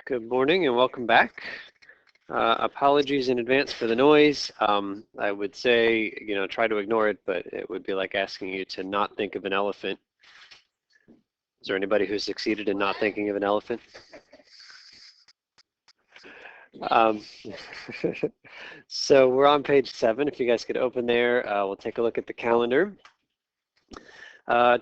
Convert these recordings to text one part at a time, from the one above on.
Good morning and welcome back. Apologies in advance for the noise. I would say, try to ignore it, but it would be like asking you to not think of an elephant. Is there anybody who's succeeded in not thinking of an elephant? So we're on page 7. If you guys could open there, we'll take a look at the calendar.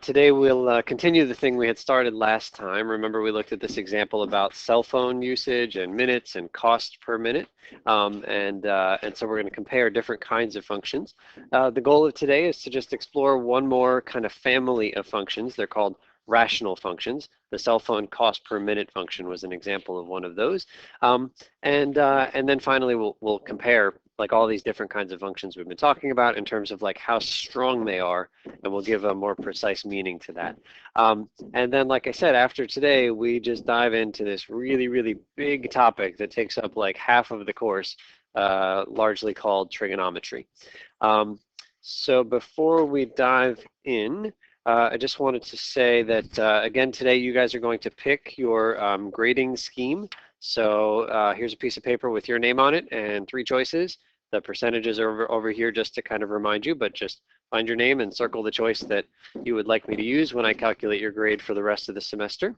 Today we'll continue the thing we had started last time. Remember, we looked at this example about cell phone usage and minutes and cost per minute. And so we're going to compare different kinds of functions. The goal of today is to just explore one more kind of family of functions. They're called rational functions. The cell phone cost per minute function was an example of one of those. And then finally we'll compare like all these different kinds of functions we've been talking about in terms of like how strong they are, and we'll give a more precise meaning to that. And then, like I said, after today, we just dive into this really, really big topic that takes up like half of the course, largely called trigonometry. So before we dive in, I just wanted to say that, again, today you guys are going to pick your grading scheme. So here's a piece of paper with your name on it and 3 choices. The percentages are over here just to kind of remind you, but just find your name and circle the choice that you would like me to use when I calculate your grade for the rest of the semester.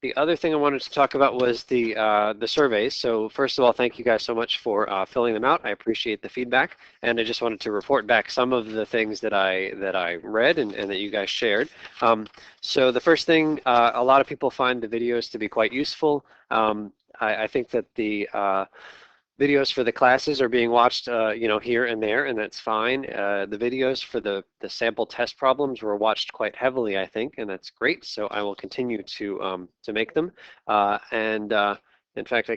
The other thing I wanted to talk about was the surveys. So first of all, thank you guys so much for filling them out. I appreciate the feedback, and I just wanted to report back some of the things that I read and that you guys shared. So the first thing, a lot of people find the videos to be quite useful. I think that the videos for the classes are being watched, here and there, and that's fine. The videos for the sample test problems were watched quite heavily, I think, and that's great. So I will continue to make them. In fact, I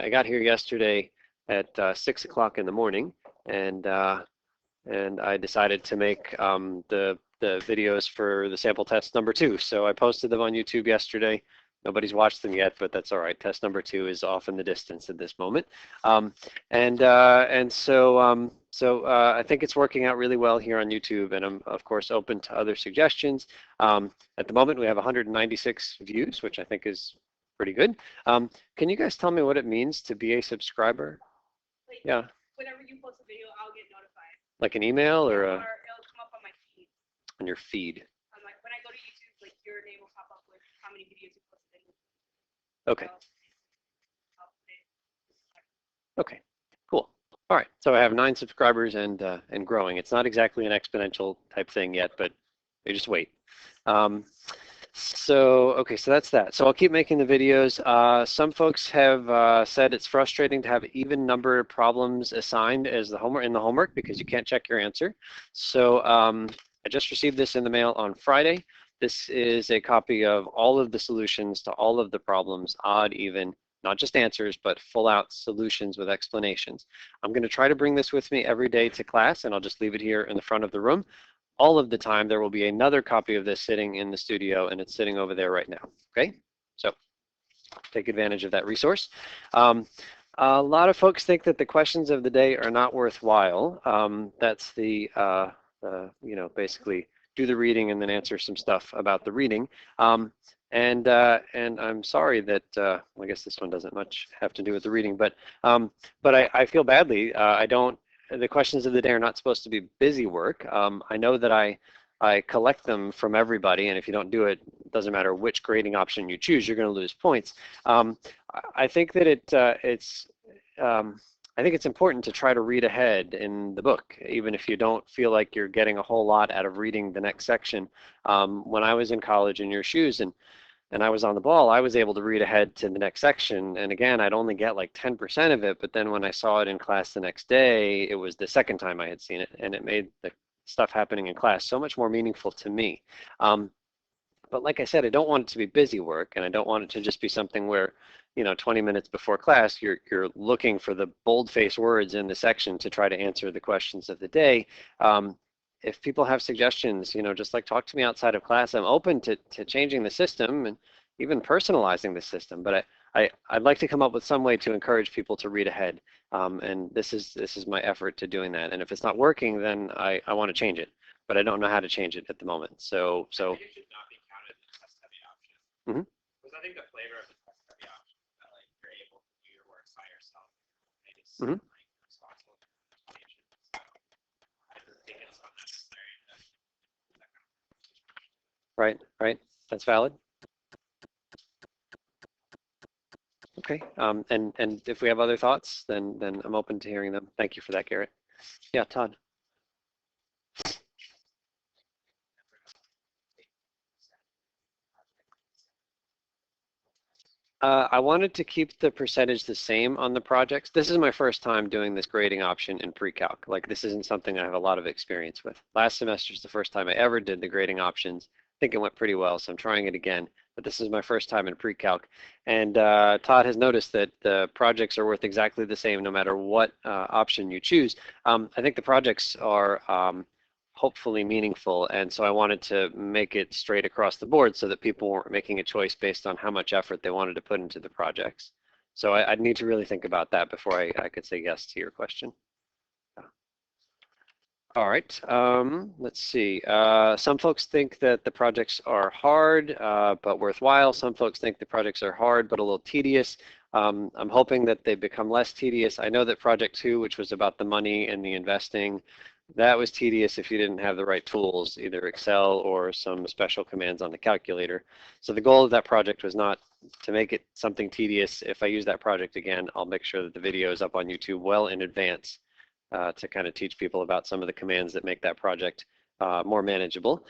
got here yesterday at 6 o'clock in the morning, and I decided to make the videos for the sample test number 2. So I posted them on YouTube yesterday. Nobody's watched them yet, but that's all right. Test number 2 is off in the distance at this moment. So I think it's working out really well here on YouTube, and I'm, of course, open to other suggestions. At the moment, we have 196 views, which I think is pretty good. Can you guys tell me what it means to be a subscriber? Like, yeah. Whenever you post a video, I'll get notified. Like an email or a... Or it'll come up on my feed. On your feed. Like when I go to YouTube, like your name will pop up with how many videos you posted. Okay. Okay, cool. All right, so I have 9 subscribers and growing. It's not exactly an exponential type thing yet, but you just wait. So that's that. So I'll keep making the videos. Some folks have said it's frustrating to have even numbered problems assigned as the homework because you can't check your answer. So I just received this in the mail on Friday. This is a copy of all of the solutions to all of the problems, odd, even, not just answers, but full out solutions with explanations. I'm going to try to bring this with me every day to class, and I'll just leave it here in the front of the room. All of the time, there will be another copy of this sitting in the studio, and it's sitting over there right now, okay? So take advantage of that resource. A lot of folks think that the questions of the day are not worthwhile. That's the, basically, do the reading and then answer some stuff about the reading. And I'm sorry that, I guess this one doesn't much have to do with the reading, but I feel badly. The questions of the day are not supposed to be busy work. I know that I collect them from everybody, and if you don't do it, it doesn't matter which grading option you choose, you're going to lose points. I think that I think it's important to try to read ahead in the book, even if you don't feel like you're getting a whole lot out of reading the next section. When I was in college in your shoes and I was on the ball, I was able to read ahead to the next section. And again, I'd only get like 10% of it, but then when I saw it in class the next day, it was the second time I had seen it, and it made the stuff happening in class so much more meaningful to me. But like I said, I don't want it to be busy work, and I don't want it to just be something where 20 minutes before class, you're looking for the bold-faced words in the section to try to answer the questions of the day. If people have suggestions, just like talk to me outside of class. I'm open to changing the system and even personalizing the system, but I'd like to come up with some way to encourage people to read ahead. And this is my effort to doing that. And if it's not working, then I want to change it. but I don't know how to change it at the moment. So I think it should not be counted as a test-heavy option. Mhm. Because I think the flavor of the test-heavy option is that like you're able to do your work by yourself. Mhm. Like responsible for implementation. So I think it's unnecessary to Right, right. That's valid. Okay. And if we have other thoughts, then I'm open to hearing them. Thank you for that, Garrett. Yeah, Todd. I wanted to keep the percentage the same on the projects. This is my first time doing this grading option in pre-calc. Like this isn't something I have a lot of experience with. Last semester is the first time I ever did the grading options. I think it went pretty well, so I'm trying it again. But this is my first time in pre-calc. And Todd has noticed that the projects are worth exactly the same no matter what option you choose. I think the projects are hopefully meaningful. And so I wanted to make it straight across the board so that people weren't making a choice based on how much effort they wanted to put into the projects. So I'd need to really think about that before I could say yes to your question. All right, let's see. Some folks think that the projects are hard, but worthwhile. Some folks think the projects are hard, but a little tedious. I'm hoping that they become less tedious. I know that project 2, which was about the money and the investing, that was tedious if you didn't have the right tools, either Excel or some special commands on the calculator. So the goal of that project was not to make it something tedious. If I use that project again, I'll make sure that the video is up on YouTube well in advance to kind of teach people about some of the commands that make that project more manageable.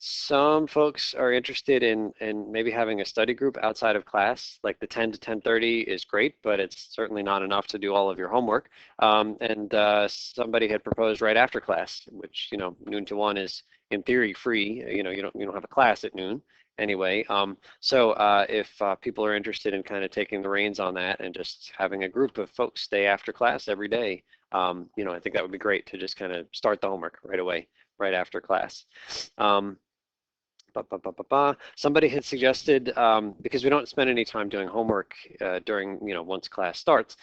Some folks are interested in maybe having a study group outside of class, like the 10 to 10:30 is great, but it's certainly not enough to do all of your homework. And somebody had proposed right after class, which, you know, noon to 1 is in theory free. You know, you don't have a class at noon anyway. So if people are interested in kind of taking the reins on that and just having a group of folks stay after class every day, you know, I think that would be great to just kind of start the homework right away, right after class. Somebody had suggested, because we don't spend any time doing homework during, you know, once class starts,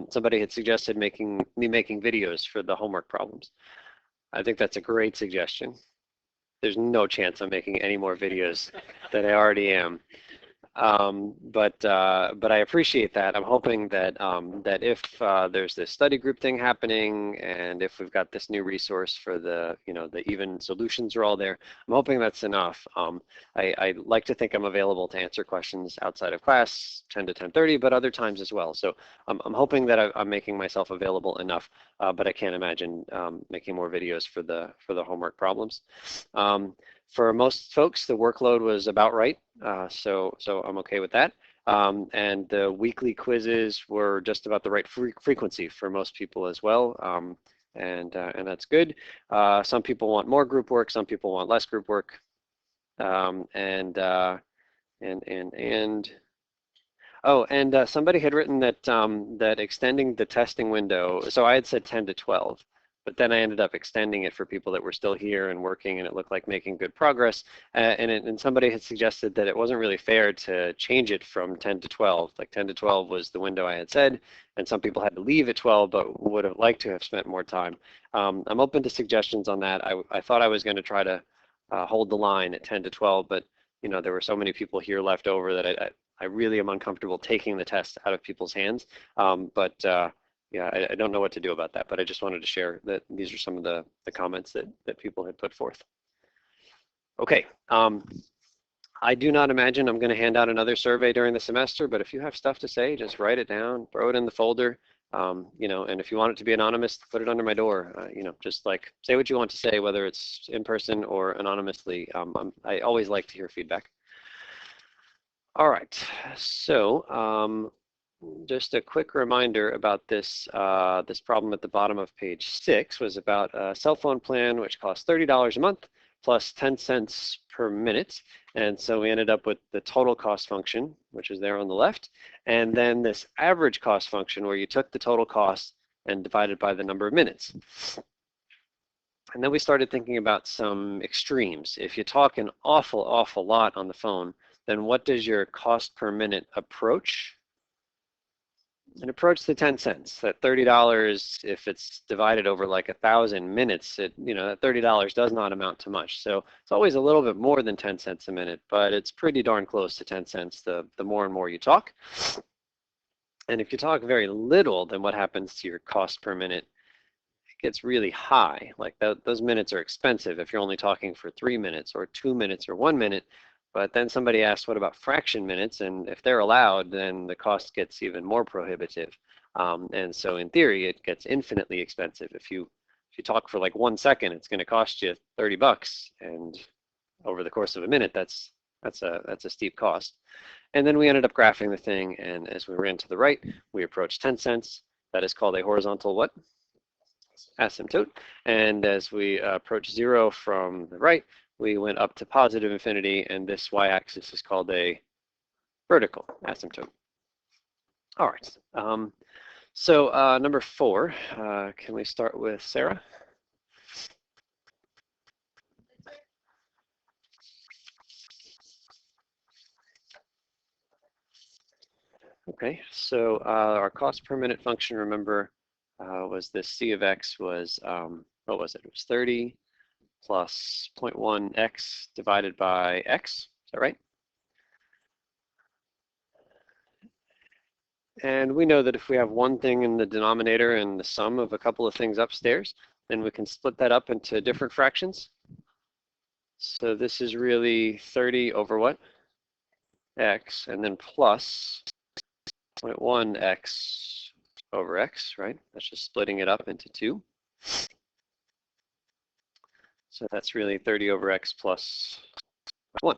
somebody had suggested making videos for the homework problems. I think that's a great suggestion. There's no chance I'm making any more videos than I already am. But I appreciate that. I'm hoping that that if there's this study group thing happening, and if we've got this new resource for the, you know, the even solutions are all there, I'm hoping that's enough. I like to think I'm available to answer questions outside of class, 10 to 10:30, but other times as well. So I'm hoping that I'm making myself available enough, but I can't imagine making more videos for the homework problems. For most folks, the workload was about right, so I'm okay with that. And the weekly quizzes were just about the right frequency for most people as well, and that's good. Some people want more group work, some people want less group work, and oh, and somebody had written that that extending the testing window. So I had said 10 to 12. But then I ended up extending it for people that were still here and working, and it looked like making good progress. And somebody had suggested that it wasn't really fair to change it from 10 to 12. Like 10 to 12 was the window I had said, and some people had to leave at 12, but would have liked to have spent more time. I'm open to suggestions on that. I thought I was going to try to hold the line at 10 to 12, but you know, there were so many people here left over that I really am uncomfortable taking the test out of people's hands. Yeah, I don't know what to do about that, but I just wanted to share that these are some of the comments that people had put forth. Okay, I do not imagine I'm going to hand out another survey during the semester, but if you have stuff to say, just write it down, throw it in the folder, you know, and if you want it to be anonymous, put it under my door, you know, just like say what you want to say, whether it's in person or anonymously. I always like to hear feedback. All right, so just a quick reminder about this this problem at the bottom of page 6 was about a cell phone plan which costs $30 a month plus 10 cents per minute. And so we ended up with the total cost function, which is there on the left, and then this average cost function where you took the total cost and divided by the number of minutes. And then we started thinking about some extremes. If you talk an awful lot on the phone, then what does your cost per minute approach? and approach the 10 cents. That $30, if it's divided over like 1,000 minutes, that $30 does not amount to much. So it's always a little bit more than 10 cents a minute, but it's pretty darn close to 10 cents the more and more you talk. And if you talk very little, then what happens to your cost per minute? It gets really high. Like those minutes are expensive if you're only talking for 3 minutes or 2 minutes or 1 minute. But then somebody asks, what about fraction minutes? And if they're allowed, then the cost gets even more prohibitive. And so in theory, it gets infinitely expensive. If you talk for like 1 second, it's going to cost you $30. And over the course of a minute, that's a steep cost. And then we ended up graphing the thing. And as we ran to the right, we approached 10 cents. That is called a horizontal what? Asymptote. And as we approach 0 from the right, we went up to positive infinity, and this y-axis is called a vertical asymptote. All right. So number 4, can we start with Sarah? Okay, so our cost per minute function, remember, was this C of x was, what was it? It was 30 plus 0.1 x divided by x. Is that right? And we know that if we have one thing in the denominator and the sum of a couple of things upstairs, then we can split that up into different fractions. So this is really 30 over what? X, and then plus 0.1 x over x, right? That's just splitting it up into 2. So that's really 30 over x plus 1.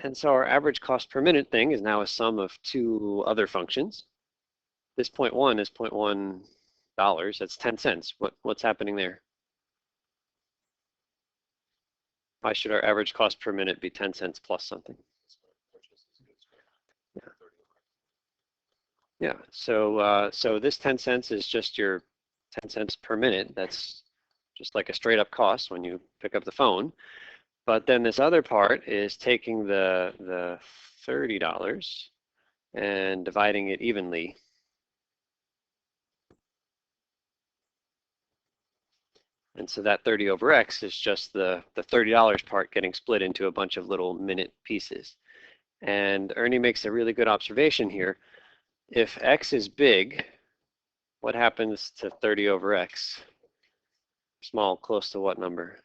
And so our average cost per minute thing is now a sum of 2 other functions. This 0.1 is $0.1. That's 10 cents. What's happening there? Why should our average cost per minute be 10 cents plus something? Yeah. So this 10 cents is just your 10 cents per minute. That's just like a straight up cost when you pick up the phone. But then this other part is taking the $30 and dividing it evenly. And so that 30 over x is just the $30 part getting split into a bunch of little minute pieces. And Ernie makes a really good observation here. If x is big, what happens to 30 over x? Small, close to what number?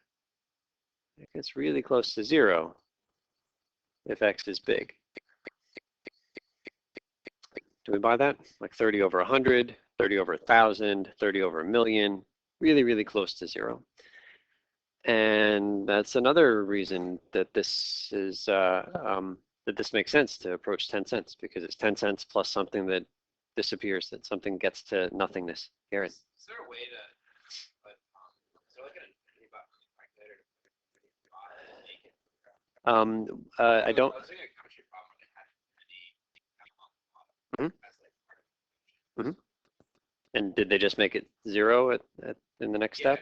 It gets really close to 0 if x is big. Do we buy that? Like 30 over 100, 30 over 1,000, 30 over 1,000,000, really, really close to 0. And that's another reason that this is that this makes sense to approach 10 cents, because it's 10 cents plus something that disappears, that something gets to nothingness. Garrett. Is there a way to put, is there like an infinity button on the calculator to make it? I don't. I was thinking a chemistry problem where they had infinity on the bottom. Mm-hmm. Mm-hmm. And did they just make it 0 in the next step?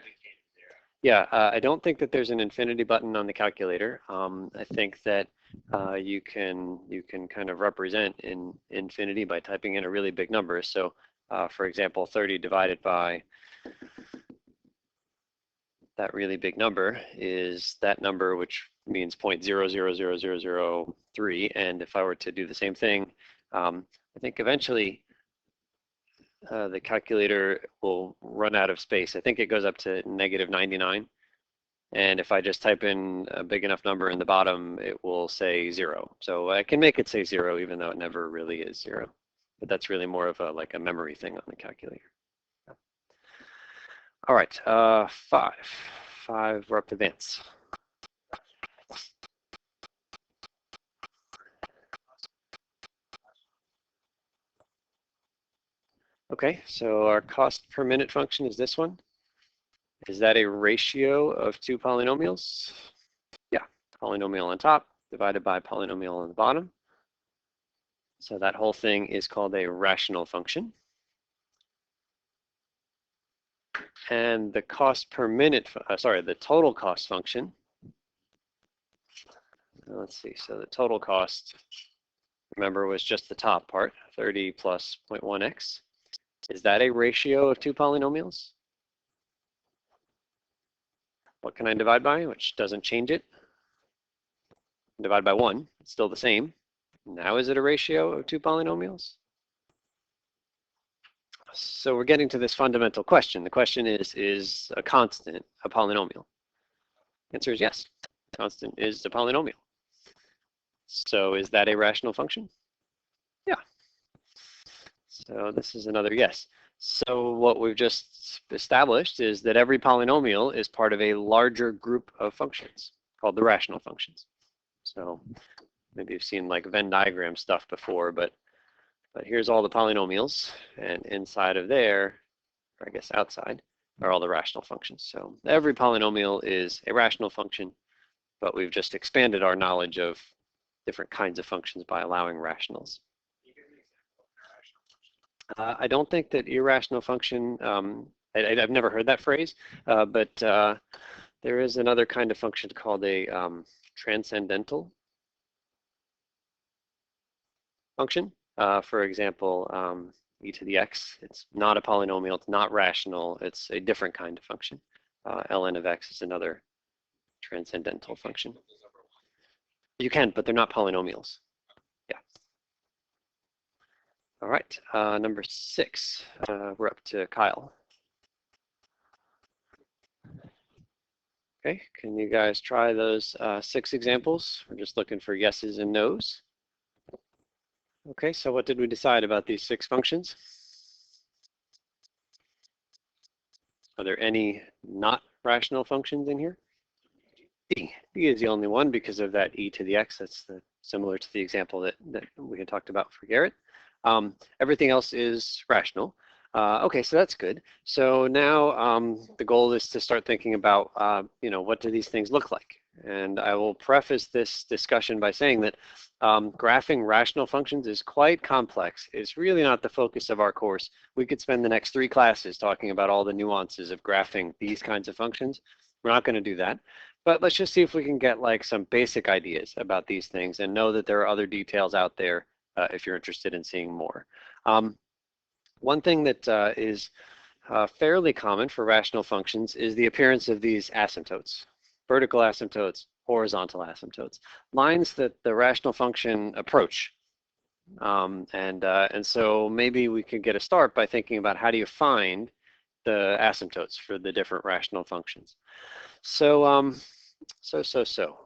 Yeah, I don't think that there's an infinity button on the calculator. I think that you can kind of represent in infinity by typing in a really big number. So, for example, 30 divided by that really big number is that number, which means 0.000003. And if I were to do the same thing, I think eventually the calculator will run out of space. I think it goes up to -99. And if I just type in a big enough number in the bottom, it will say 0. So I can make it say 0, even though it never really is 0. But that's really more of like a memory thing on the calculator. All right, 5. We're up to Vance. Okay, so our cost per minute function is this one. Is that a ratio of 2 polynomials? Yeah, polynomial on top divided by polynomial on the bottom. So that whole thing is called a rational function. And the cost per minute, the total cost function let's see, so the total cost, remember, was just the top part, 30 plus 0.1x. Is that a ratio of two polynomials? What can I divide by, which doesn't change it? Divide by 1, it's still the same. Now is it a ratio of two polynomials? So we're getting to this fundamental question. The question is a constant a polynomial? The answer is yes. Constant is a polynomial. So is that a rational function? Yeah. So this is another yes. So what we've just established is that every polynomial is part of a larger group of functions called the rational functions. So maybe you've seen like Venn diagram stuff before, but here's all the polynomials, and inside of there, or I guess outside, are all the rational functions. So every polynomial is a rational function, but we've just expanded our knowledge of different kinds of functions by allowing rationals. I don't think that irrational function, I've never heard that phrase, but there is another kind of function called a transcendental function. For example, e to the x, it's not a polynomial, it's not rational, it's a different kind of function. Ln of x is another transcendental function. You can, but they're not polynomials. Yeah. All right, number 6, we're up to Kyle. Okay, can you guys try those 6 examples? We're just looking for yeses and nos. Okay, so what did we decide about these 6 functions? Are there any not rational functions in here? D. D is the only one because of that e to the x. That's similar to the example that we had talked about for Garrett. Everything else is rational. Okay, so that's good. So now the goal is to start thinking about, what do these things look like? And I will preface this discussion by saying that graphing rational functions is quite complex. It's really not the focus of our course. We could spend the next 3 classes talking about all the nuances of graphing these kinds of functions. We're not going to do that. But let's just see if we can get like some basic ideas about these things and know that there are other details out there if you're interested in seeing more. One thing that is fairly common for rational functions is the appearance of these asymptotes, vertical asymptotes, horizontal asymptotes, lines that the rational function approach. And so maybe we could get a start by thinking about how do you find the asymptotes for the different rational functions. So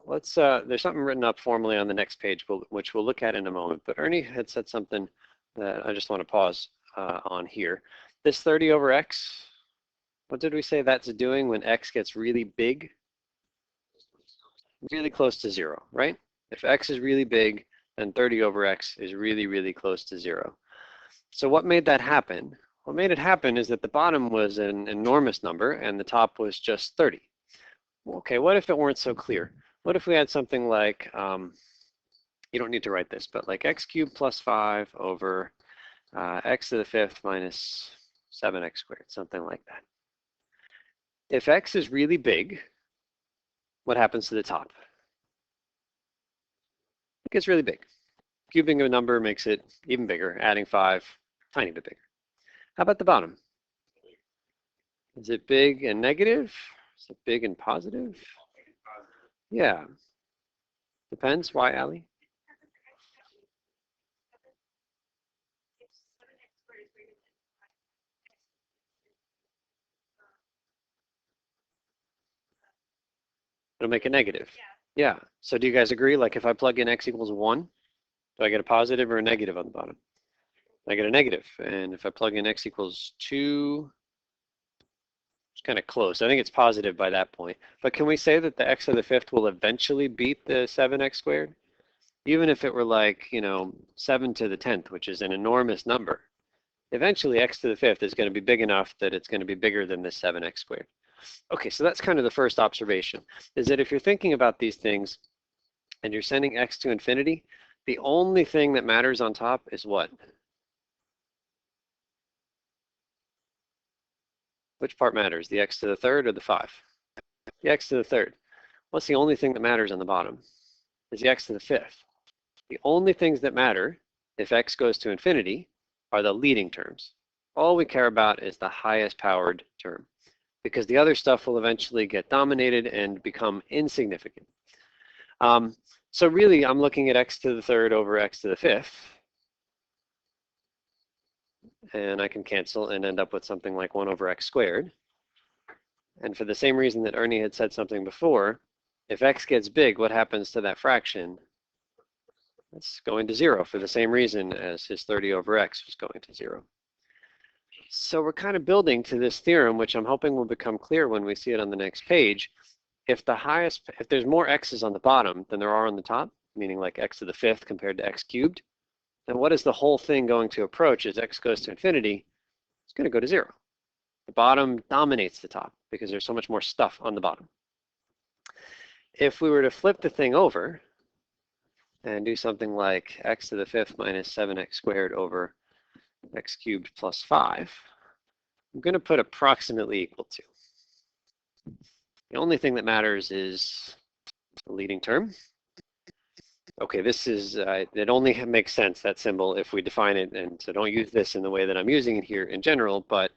let's, there's something written up formally on the next page, which we'll look at in a moment, but Ernie had said something that I just want to pause on here. This 30 over x, what did we say that's doing when x gets really big? Really close to 0, right? If x is really big, then 30 over x is really, really close to 0. So what made that happen? What made it happen is that the bottom was an enormous number and the top was just 30. Okay, what if it weren't so clear? What if we had something like, you don't need to write this, but like x cubed plus 5 over x to the 5th minus 7x squared, something like that. If x is really big, what happens to the top? It gets really big. Cubing a number makes it even bigger, adding 5, tiny bit bigger. How about the bottom? Is it big and negative? Is it big and positive? Yeah. Depends. Why, Allie? It'll make it negative. Yeah. So do you guys agree? Like if I plug in x equals 1, do I get a positive or a negative on the bottom? I get a negative. And if I plug in x equals 2, it's kind of close. I think it's positive by that point. But can we say that the x to the 5th will eventually beat the 7x squared? Even if it were like, 7 to the 10th, which is an enormous number, eventually x to the 5th is going to be big enough that it's going to be bigger than this 7x squared. Okay, so that's kind of the first observation, is that if you're thinking about these things and you're sending x to infinity, the only thing that matters on top is what? Which part matters, the x to the 3rd or the 5? The x to the 3rd. What's the only thing that matters on the bottom? is the x to the fifth. The only things that matter if x goes to infinity are the leading terms. All we care about is the highest powered term, because the other stuff will eventually get dominated and become insignificant. So really, I'm looking at x to the third over x to the fifth, and I can cancel and end up with something like 1 over x squared. And for the same reason that Ernie had said something before, if x gets big, what happens to that fraction? It's going to 0 for the same reason as his 30 over x was going to 0. So we're kind of building to this theorem, which I'm hoping will become clear when we see it on the next page. If there's more x's on the bottom than there are on the top, meaning like x to the fifth compared to x cubed, then what is the whole thing going to approach as x goes to infinity? It's going to go to 0. The bottom dominates the top because there's so much more stuff on the bottom. If we were to flip the thing over and do something like x to the fifth minus 7x squared over x cubed plus 5, I'm going to put approximately equal to. The only thing that matters is the leading term. Okay, this is, it only makes sense, that symbol, if we define it, and so don't use this in the way that I'm using it here in general, but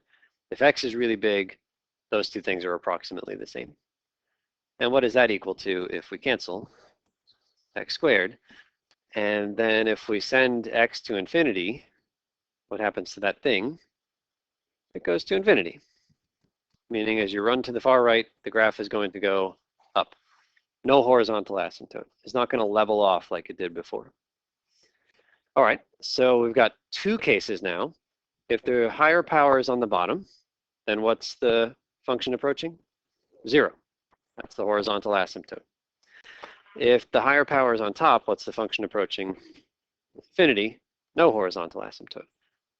if x is really big, those two things are approximately the same. And what does that equal to if we cancel? X squared. And then if we send x to infinity, what happens to that thing? It goes to infinity. Meaning as you run to the far right, the graph is going to go up. No horizontal asymptote. It's not going to level off like it did before. All right, so we've got two cases now. If the higher power is on the bottom, then what's the function approaching? 0. That's the horizontal asymptote. If the higher power is on top, what's the function approaching? Infinity. No horizontal asymptote.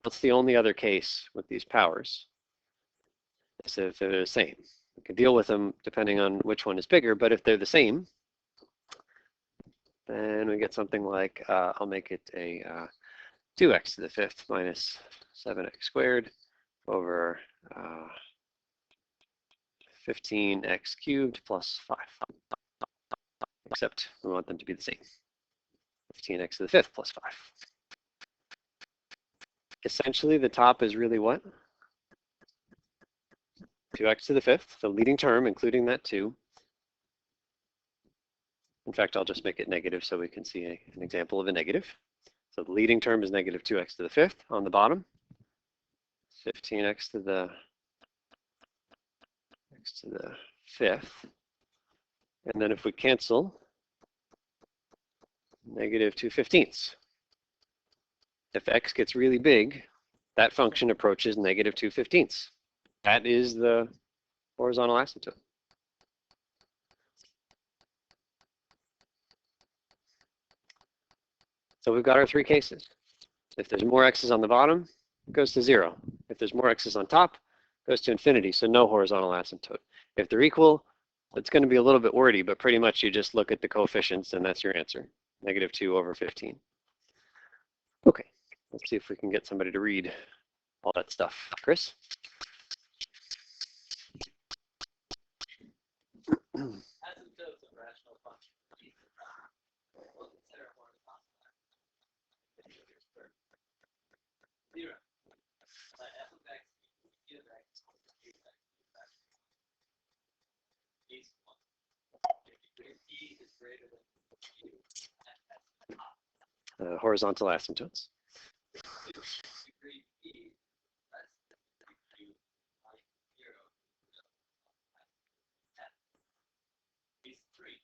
What's the only other case with these powers? Is if they're the same. We can deal with them depending on which one is bigger, but if they're the same, then we get something like, I'll make it a 2x to the fifth minus 7x squared over 15x cubed plus 5. Except we want them to be the same. 15x to the fifth plus 5. Essentially, the top is really what? 2x to the fifth, the leading term, including that 2. In fact, I'll just make it negative so we can see an example of a negative. So the leading term is negative 2x to the fifth on the bottom. 15x to the fifth. And then if we cancel, negative 2/15. If x gets really big, that function approaches negative 2/15. That is the horizontal asymptote. So we've got our three cases. If there's more x's on the bottom, it goes to 0. If there's more x's on top, it goes to infinity, so no horizontal asymptote. If they're equal, it's going to be a little bit wordy, but pretty much you just look at the coefficients and that's your answer, negative 2 over 15. Okay, let's see if we can get somebody to read all that stuff. Chris? Asymptotes of rational functions. We'll consider one constant. 0. Let f of x equal q of x over q of x. Case 1. If degree p is greater than q, Horizontal asymptotes. degree p less than q like 0. Case 3.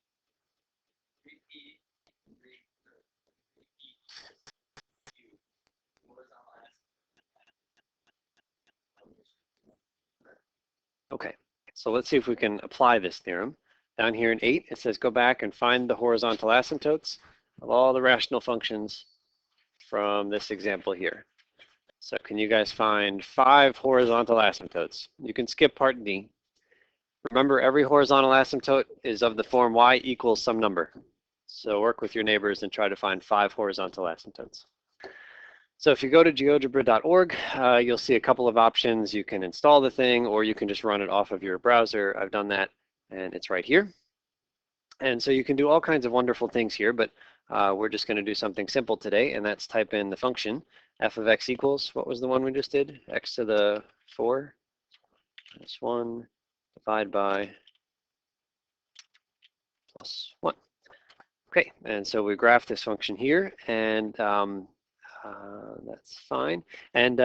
Degree p degree p q horizontal asymptote. Okay, so let's see if we can apply this theorem. Down here in 8, it says go back and find the horizontal asymptotes of all the rational functions from this example here. So can you guys find 5 horizontal asymptotes? You can skip part D. Remember, every horizontal asymptote is of the form y equals some number. So work with your neighbors and try to find 5 horizontal asymptotes. So if you go to geogebra.org, you'll see a couple of options. You can install the thing, or you can just run it off of your browser. I've done that, and it's right here. And so you can do all kinds of wonderful things here, but we're just going to do something simple today, and that's type in the function f of x equals, what was the one we just did? X to the 4 minus 1 divide by plus 1. Okay, and so we graph this function here, and that's fine. And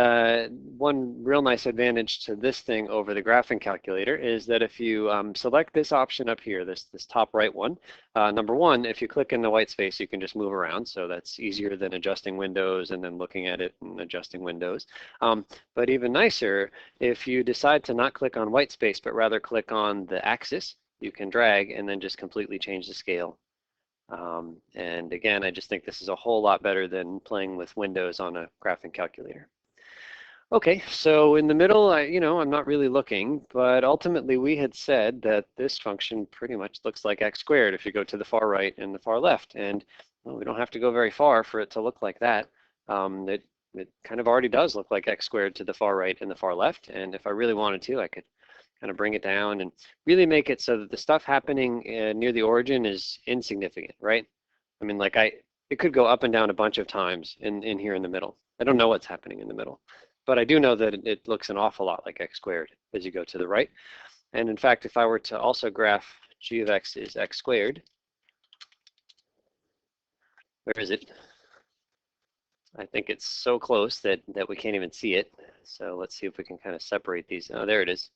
one real nice advantage to this thing over the graphing calculator is that if you select this option up here, this top right one, number one, if you click in the white space, you can just move around. So that's easier than adjusting windows and then looking at it and adjusting windows. But even nicer, if you decide to not click on white space, but rather click on the axis, you can drag and then just completely change the scale. And again, I just think this is a whole lot better than playing with windows on a graphing calculator. Okay, so in the middle, I'm not really looking, but ultimately we had said that this function pretty much looks like x squared if you go to the far right and the far left. And well, we don't have to go very far for it to look like that. It kind of already does look like x squared to the far right and the far left. And if I really wanted to, I could kind of bring it down and really make it so that the stuff happening near the origin is insignificant, right? I mean, like it could go up and down a bunch of times in here in the middle. I don't know what's happening in the middle, but I do know that it looks an awful lot like x squared as you go to the right. And in fact, if I were to also graph g of x is x squared, where is it? I think it's so close that we can't even see it. So let's see if we can kind of separate these. Oh, there it is.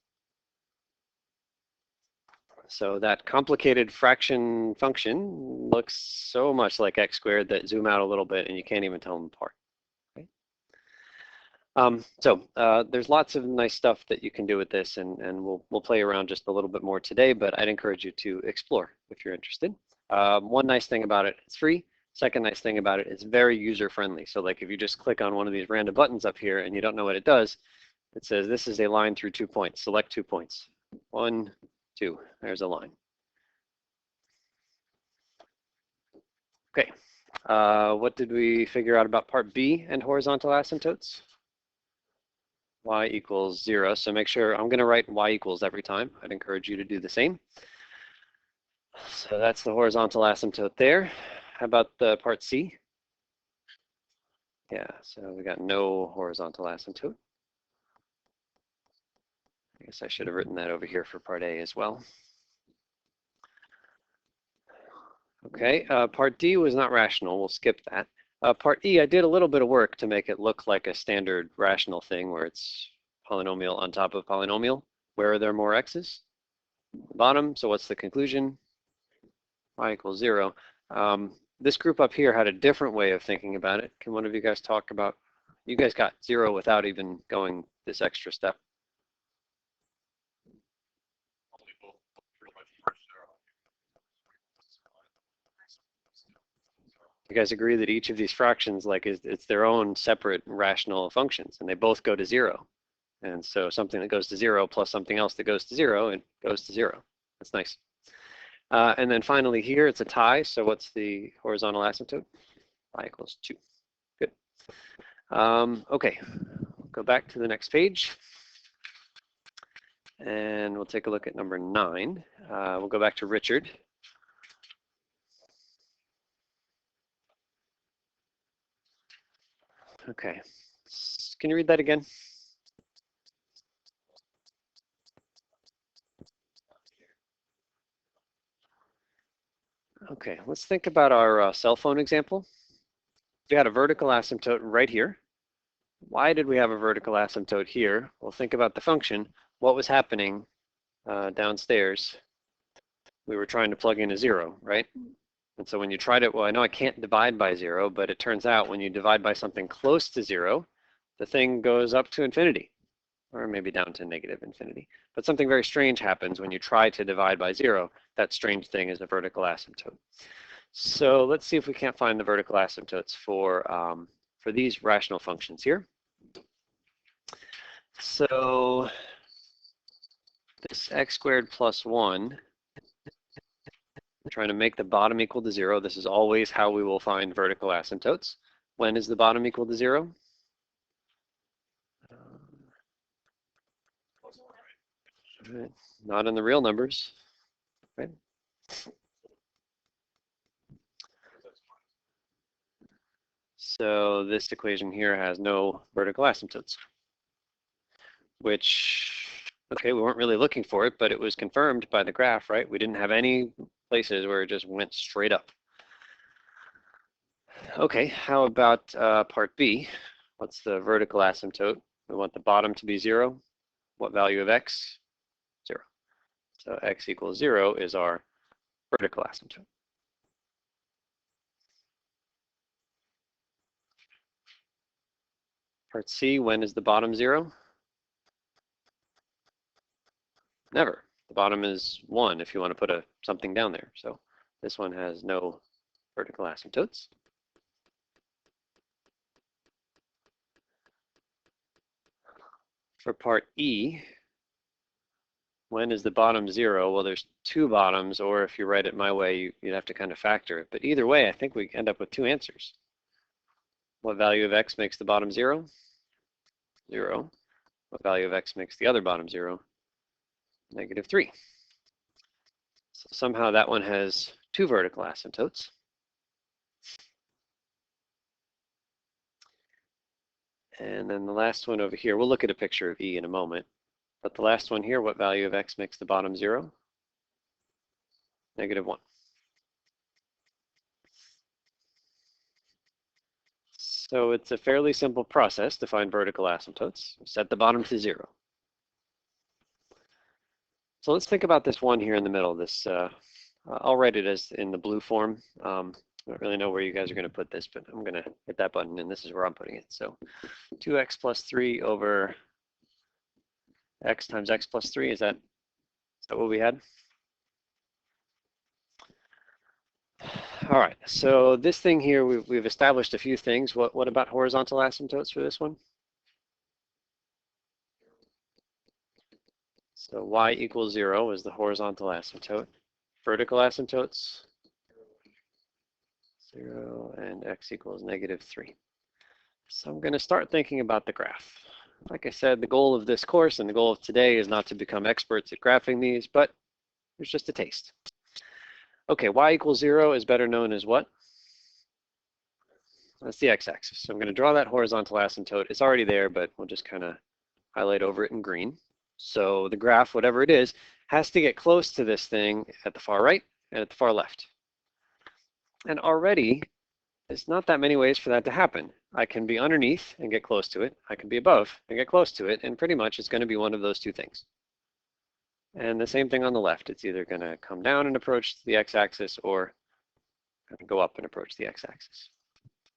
So that complicated fraction function looks so much like x squared that zoom out a little bit and you can't even tell them apart. Okay? There's lots of nice stuff that you can do with this, and we'll play around just a little bit more today, but I'd encourage you to explore if you're interested. One nice thing about it, it's free. Second nice thing about it, it's very user-friendly. So like if you just click on one of these random buttons up here and you don't know what it does, it says this is a line through 2 points. Select 2 points. 1, 2, there's a line. Okay, what did we figure out about part B and horizontal asymptotes? Y equals 0, so make sure, I'm going to write y equals every time. I'd encourage you to do the same. So that's the horizontal asymptote there. How about the part C? Yeah, so we got no horizontal asymptote. I guess I should have written that over here for part A as well. Okay, part D was not rational. We'll skip that. Part E, I did a little bit of work to make it look like a standard rational thing where it's polynomial on top of polynomial. Where are there more x's? Bottom, so what's the conclusion? Y equals 0. This group up here had a different way of thinking about it. Can one of you guys talk about, you guys got 0 without even going this extra step. You guys agree that each of these fractions, like, it's their own separate rational functions, and they both go to 0. And so something that goes to 0 plus something else that goes to 0, it goes to 0. That's nice. And then finally here, it's a tie. So what's the horizontal asymptote? Y equals 2. Good. Okay, go back to the next page. And we'll take a look at number 9. We'll go back to Richard. Okay, can you read that again? Okay, let's think about our cell phone example. We had a vertical asymptote right here. Why did we have a vertical asymptote here? Well, think about the function. What was happening downstairs? We were trying to plug in a 0, right? And so when you tried it, well, I know I can't divide by 0, but it turns out when you divide by something close to 0, the thing goes up to infinity, or maybe down to negative infinity. But something very strange happens when you try to divide by 0. That strange thing is a vertical asymptote. So let's see if we can't find the vertical asymptotes for these rational functions here. So this x squared plus 1, trying to make the bottom equal to 0. This is always how we will find vertical asymptotes. When is the bottom equal to 0? Not in the real numbers, right? So this equation here has no vertical asymptotes, which, okay, we weren't really looking for it, but it was confirmed by the graph, right? We didn't have any places where it just went straight up. Okay, how about part B? What's the vertical asymptote? We want the bottom to be 0. What value of x? 0. So x equals 0 is our vertical asymptote. Part C, when is the bottom 0? Never. The bottom is 1 if you want to put something down there. So this one has no vertical asymptotes. For part E, when is the bottom 0? Well, there's 2 bottoms, or if you write it my way, you'd have to kind of factor it. But either way, I think we end up with 2 answers. What value of x makes the bottom 0? 0. What value of x makes the other bottom 0? -3. So somehow that one has 2 vertical asymptotes. And then the last one over here, we'll look at a picture of E in a moment. But the last one here, what value of x makes the bottom 0? -1. So it's a fairly simple process to find vertical asymptotes. Set the bottom to 0. So let's think about this one here in the middle. This I'll write it as in the blue form. I don't really know where you guys are going to put this, but I'm going to hit that button, and this is where I'm putting it. So 2x plus 3 over x times x plus 3, is that what we had? All right, so this thing here, we've established a few things. What about horizontal asymptotes for this one? So y equals 0 is the horizontal asymptote. Vertical asymptotes? 0 and x equals -3. So I'm going to start thinking about the graph. Like I said, the goal of this course and the goal of today is not to become experts at graphing these, but there's just a taste. Okay, y equals 0 is better known as what? That's the x-axis. So I'm going to draw that horizontal asymptote. It's already there, but we'll just kind of highlight over it in green. So the graph, whatever it is, has to get close to this thing at the far right and at the far left. And already, there's not that many ways for that to happen. I can be underneath and get close to it. I can be above and get close to it. And pretty much it's going to be one of those two things. And the same thing on the left. It's either going to come down and approach the x-axis or go up and approach the x-axis.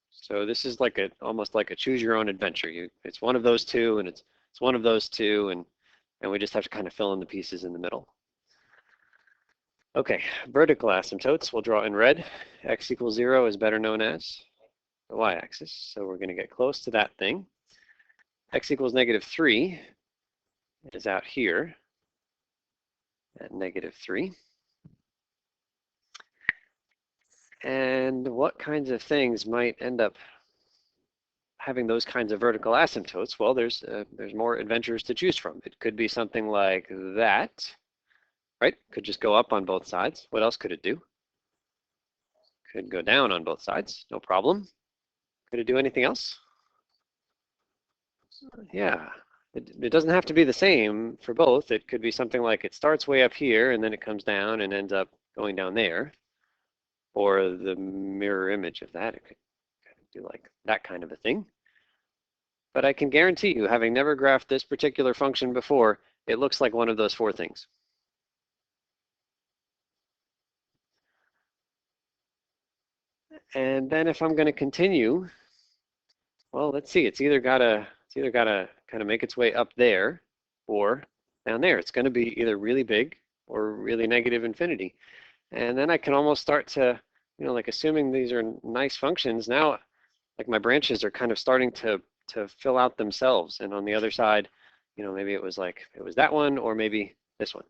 So this is like almost like a choose your own adventure. It's one of those two, and it's one of those two, and we just have to kind of fill in the pieces in the middle. Okay, vertical asymptotes we'll draw in red. X equals 0 is better known as the y-axis. So we're going to get close to that thing. X equals -3 is out here at -3. And what kinds of things might end up having those kinds of vertical asymptotes? Well, there's more adventures to choose from. It could be something like that, right? Could just go up on both sides. What else could it do? Could go down on both sides, no problem. Could it do anything else? Yeah, it doesn't have to be the same for both. It could be something like it starts way up here and then it comes down and ends up going down there. Or the mirror image of that, it could do like that kind of a thing. But I can guarantee you, having never graphed this particular function before, it looks like one of those 4 things. And then if I'm going to continue, well, let's see. It's either gotta kind of make its way up there or down there. It's going to be either really big or really negative infinity. And then I can almost start to, like assuming these are nice functions, now like my branches are kind of starting to fill out themselves. And on the other side, maybe it was that one or maybe this one.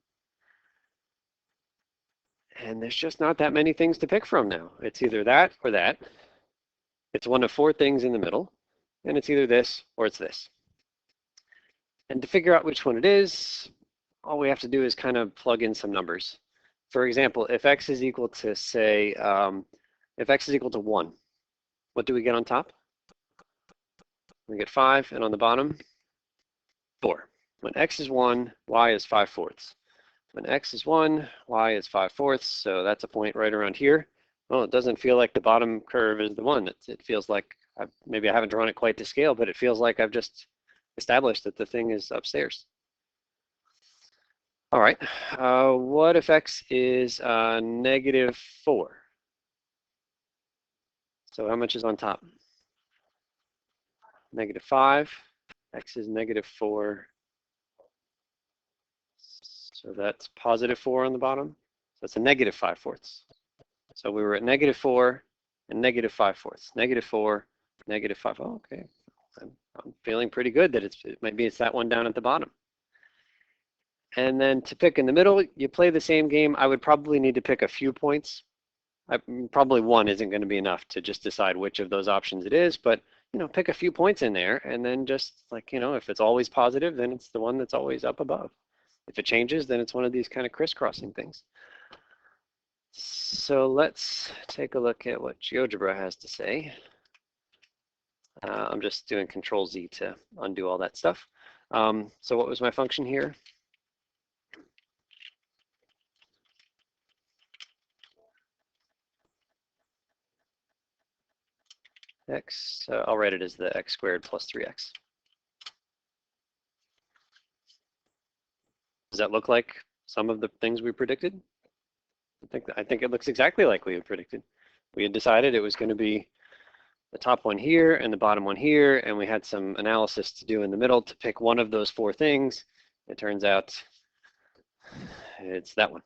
And there's just not that many things to pick from now. It's either that or that. It's one of 4 things in the middle, and it's either this or it's this. And to figure out which one it is, all we have to do is kind of plug in some numbers. For example, if x is equal to, say, if x is equal to 1, what do we get on top? we get 5, and on the bottom, 4. When x is 1, y is 5/4. When x is 1, y is 5/4, so that's a point right around here. Well, it doesn't feel like the bottom curve is the one. It feels like, maybe I haven't drawn it quite to scale, but it feels like I've just established that the thing is upstairs. All right, what if x is -4? So how much is on top? -5, x is -4. So that's +4 on the bottom. So it's a -5/4. So we were at -4 and -5/4. -4, -5. Oh, okay. I'm feeling pretty good that maybe it's that one down at the bottom. And then to pick in the middle, you play the same game. I would probably need to pick a few points. Probably one isn't going to be enough to just decide which of those options it is, but pick a few points in there, and then just like, if it's always positive, then it's the one that's always up above. If it changes, then it's one of these kind of crisscrossing things. So let's take a look at what GeoGebra has to say. I'm just doing Control-Z to undo all that stuff. So what was my function here? X, I'll write it as the x squared plus 3x. Does that look like some of the things we predicted? I think it looks exactly like we had predicted. We had decided it was going to be the top one here and the bottom one here, and we had some analysis to do in the middle to pick one of those 4 things. It turns out it's that one.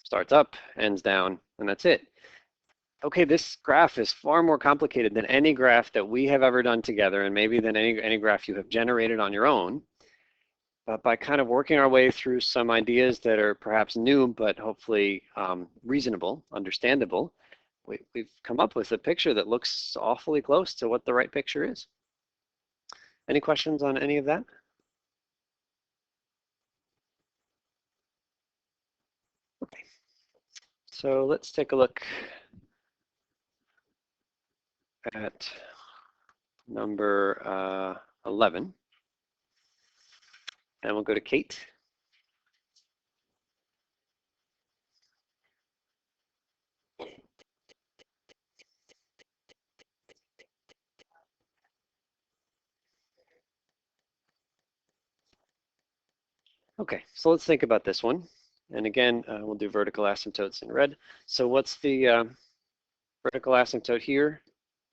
Starts up, ends down, and that's it. Okay, this graph is far more complicated than any graph that we have ever done together, and maybe than any graph you have generated on your own. But by kind of working our way through some ideas that are perhaps new, but hopefully reasonable, understandable, we've come up with a picture that looks awfully close to what the right picture is. Any questions on any of that? Okay, so let's take a look at number 11. And we'll go to Kate. Okay, so let's think about this one. And again, we'll do vertical asymptotes in red. So what's the vertical asymptote here?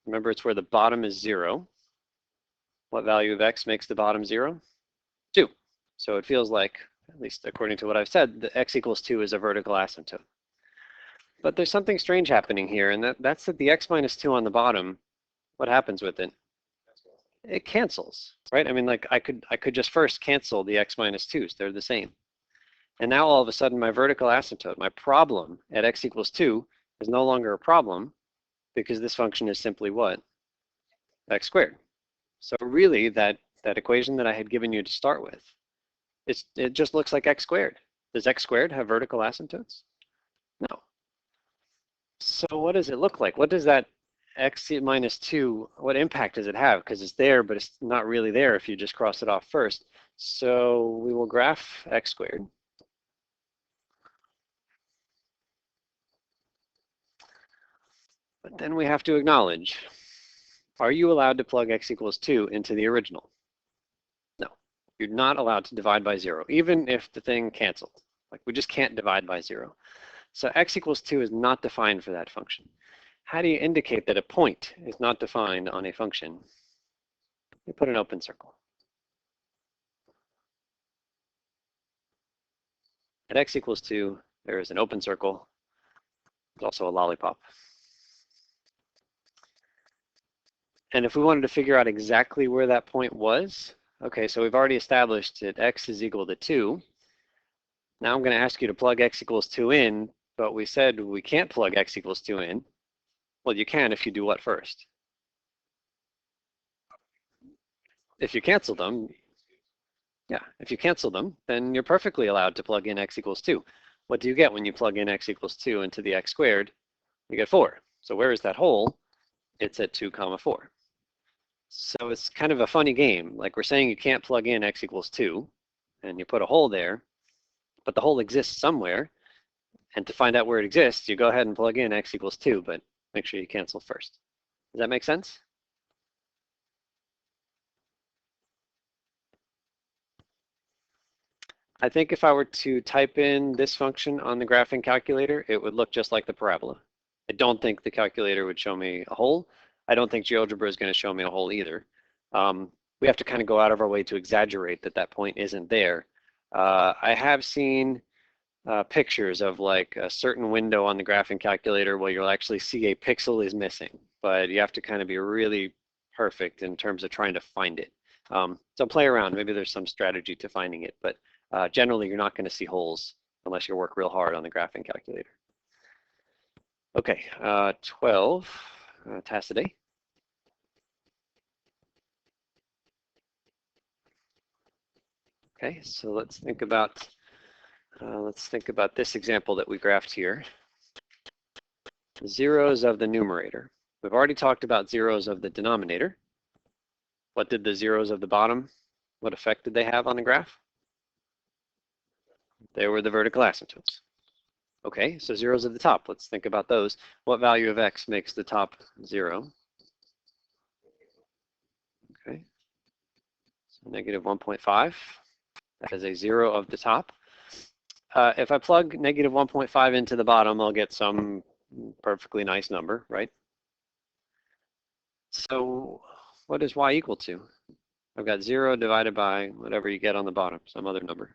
Remember, it's where the bottom is 0. What value of x makes the bottom 0? 2. So it feels like, at least according to what I've said, the x equals 2 is a vertical asymptote. But there's something strange happening here, and that's that the x minus 2 on the bottom, what happens with it? It cancels, right? I mean, like I could just first cancel the x minus 2s. They're the same. And now all of a sudden my vertical asymptote, my problem at x equals 2 is no longer a problem because this function is simply what? X squared. So really that equation that I had given you to start with, it just looks like x squared. Does x squared have vertical asymptotes? No. So what does it look like? What does that x minus 2, what impact does it have? Because it's there, but it's not really there if you just cross it off first. So we will graph x squared. But then we have to acknowledge, are you allowed to plug x equals 2 into the original? No, you're not allowed to divide by 0, even if the thing canceled. Like we just can't divide by 0. So x equals 2 is not defined for that function. How do you indicate that a point is not defined on a function? You put an open circle. At x equals 2, there is an open circle. There's also a lollipop. And if we wanted to figure out exactly where that point was, okay, so we've already established that x is equal to 2. Now I'm going to ask you to plug x equals 2 in, but we said we can't plug x equals 2 in. Well, you can if you do what first? If you cancel them, yeah, if you cancel them, then you're perfectly allowed to plug in x equals 2. What do you get when you plug in x equals 2 into the x squared? You get 4. So where is that hole? It's at 2, 4. So it's kind of a funny game. Like we're saying you can't plug in x equals 2, and you put a hole there, but the hole exists somewhere. And to find out where it exists, you go ahead and plug in x equals 2, but make sure you cancel first. Does that make sense? I think if I were to type in this function on the graphing calculator, it would look just like the parabola. I don't think the calculator would show me a hole. I don't think GeoGebra is going to show me a hole either. We have to kind of go out of our way to exaggerate that that point isn't there. I have seen pictures of like a certain window on the graphing calculator where you'll actually see a pixel is missing, but you have to kind of be really perfect in terms of trying to find it. So play around. Maybe there's some strategy to finding it, but generally you're not going to see holes unless you work real hard on the graphing calculator. Okay, 12, Tassiday. Okay, so let's think about this example that we graphed here. Zeros of the numerator. We've already talked about zeros of the denominator. What did the zeros of the bottom, what effect did they have on the graph? They were the vertical asymptotes. Okay, so zeros of the top, let's think about those. What value of x makes the top 0? Okay, so negative 1.5. That is a 0 of the top. If I plug negative 1.5 into the bottom, I'll get some perfectly nice number, right? So what is y equal to? I've got 0 divided by whatever you get on the bottom, some other number.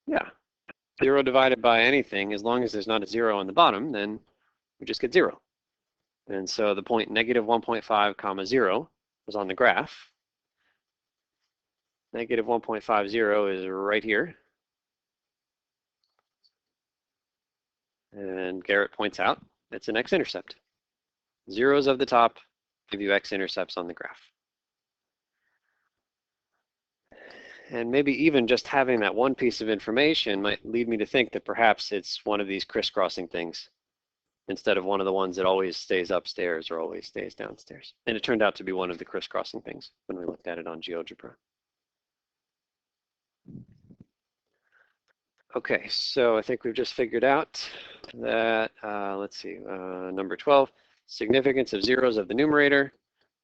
Yeah, 0 divided by anything, as long as there's not a 0 on the bottom, then we just get 0. And so the point negative 1.5 comma 0 was on the graph. Negative 1.50 is right here. And Garrett points out it's an x-intercept. Zeros of the top give you x-intercepts on the graph. And maybe even just having that one piece of information might lead me to think that perhaps it's one of these crisscrossing things instead of one of the ones that always stays upstairs or always stays downstairs. And it turned out to be one of the crisscrossing things when we looked at it on GeoGebra. Okay, so I think we've just figured out that, let's see, number 12, significance of zeros of the numerator.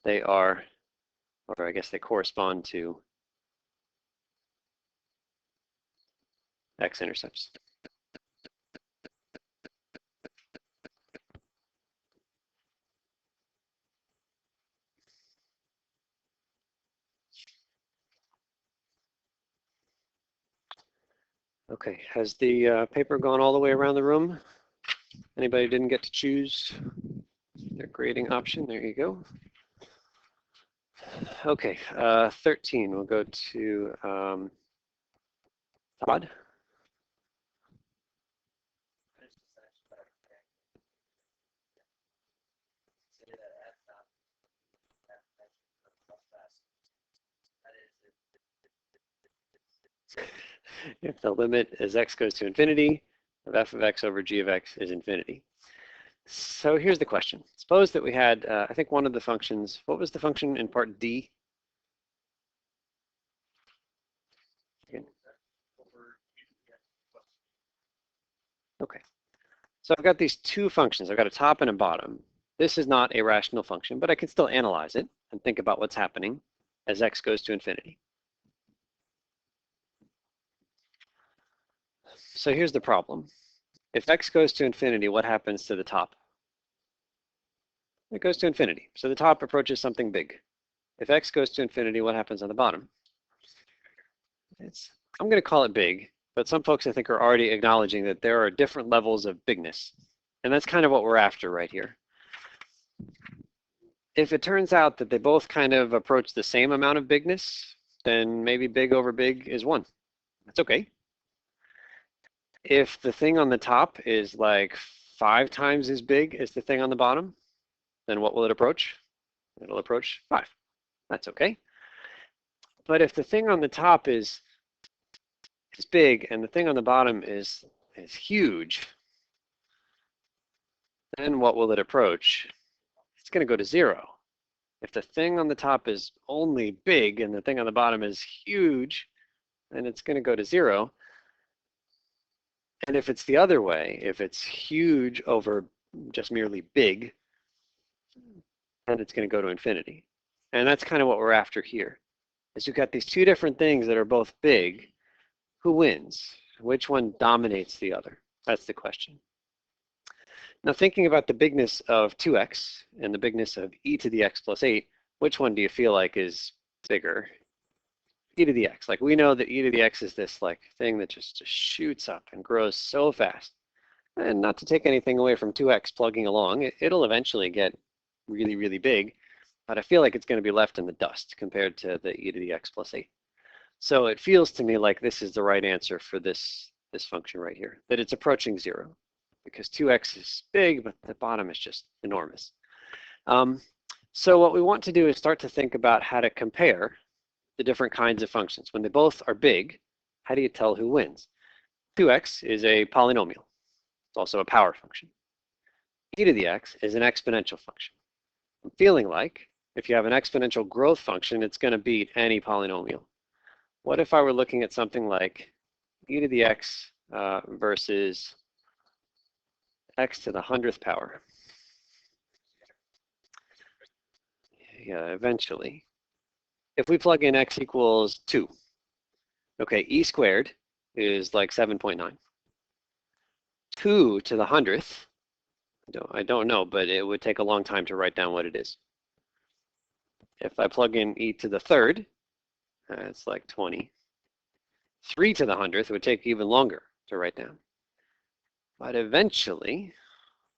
They are, or I guess they correspond to x-intercepts. Okay, has the paper gone all the way around the room? Anybody didn't get to choose their grading option? There you go. Okay, 13, we'll go to Todd. If the limit as x goes to infinity of f of x over g of x is infinity. So here's the question. Suppose that we had, I think one of the functions, what was the function in part D? Okay. So I've got these two functions. I've got a top and a bottom. This is not a rational function, but I can still analyze it and think about what's happening as x goes to infinity. So here's the problem. If x goes to infinity, what happens to the top? It goes to infinity. So the top approaches something big. If x goes to infinity, what happens on the bottom? I'm going to call it big, but some folks I think are already acknowledging that there are different levels of bigness. And that's kind of what we're after right here. If it turns out that they both kind of approach the same amount of bigness, then maybe big over big is 1. That's okay. If the thing on the top is like 5 times as big as the thing on the bottom, then what will it approach? It'll approach 5. That's okay. But if the thing on the top is big and the thing on the bottom is huge, then what will it approach? It's going to go to 0. If the thing on the top is only big and the thing on the bottom is huge, then it's going to go to 0. And if it's the other way, if it's huge over just merely big, then it's going to go to infinity. And that's kind of what we're after here. Is you've got these two different things that are both big. Who wins? Which one dominates the other? That's the question. Now thinking about the bigness of 2x and the bigness of e to the x plus 8, which one do you feel like is bigger? E to the x. Like we know that e to the x is this like thing that just shoots up and grows so fast. And not to take anything away from 2x plugging along, it'll eventually get really, really big, but I feel like it's going to be left in the dust compared to the e to the x plus 8. So it feels to me like this is the right answer for this function right here, that it's approaching 0, because 2x is big, but the bottom is just enormous. So what we want to do is start to think about how to compare the different kinds of functions. When they both are big, how do you tell who wins? 2x is a polynomial. It's also a power function. E to the x is an exponential function. I'm feeling like if you have an exponential growth function, it's going to beat any polynomial. What if I were looking at something like e to the x versus x to the 100th power? Yeah, eventually. If we plug in x equals 2, okay, e squared is like 7.9. 2 to the 100th, I don't know, but it would take a long time to write down what it is. If I plug in e to the 3rd, it's like 20. 3 to the 100th would take even longer to write down. But eventually,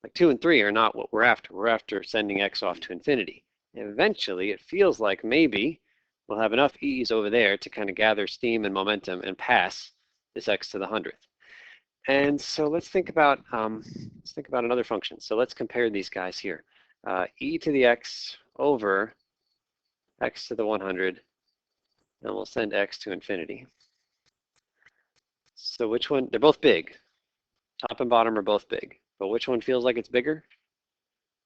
like 2 and 3 are not what we're after. We're after sending x off to infinity. Eventually, it feels like maybe we'll have enough e's over there to kind of gather steam and momentum and pass this x to the 100th. And so let's think about another function. So let's compare these guys here. E to the x over x to the 100, and we'll send x to infinity. So which one? They're both big. Top and bottom are both big. But which one feels like it's bigger?